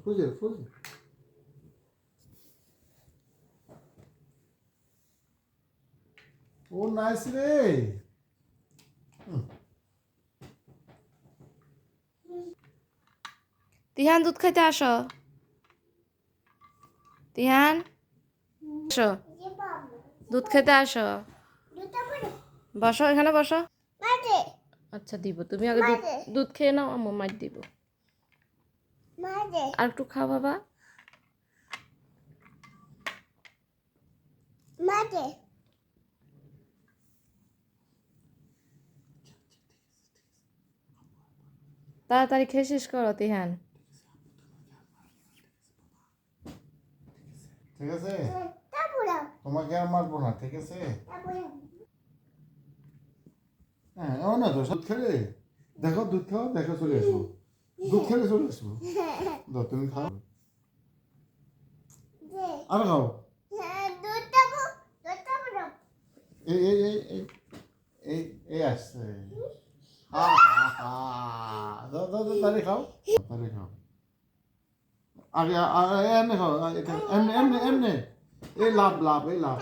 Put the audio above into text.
খুঁজে ও নাইস রে তিহান দুধ খাইতে আসো তিহান আসো দুধ খেতে আসো বসো এখানে বসো আচ্ছা দিব তুমি আগে দুধ খেয়ে নাও আম্মু মার দিব আর একটু খাও বাবা তাড়াতাড়ি খেয়ে শেষ করো তিহান ঠিক আছে তোমাকে আর মারবো না ঠিক আছে হ্যাঁ ও না তো দুধ খেলে দেখো দুধ খাও দেখো চলে আসবো দুধ খেলে চলে আসবো দাও তুমি খাও আর খাও এই এই এই এই এই এই আসছে দাও দাও দাও তাহলে খাও তাহলে খাও আগে এমনি খাও এমনি এমনি এমনি এই লাভ লাভ এই লাভ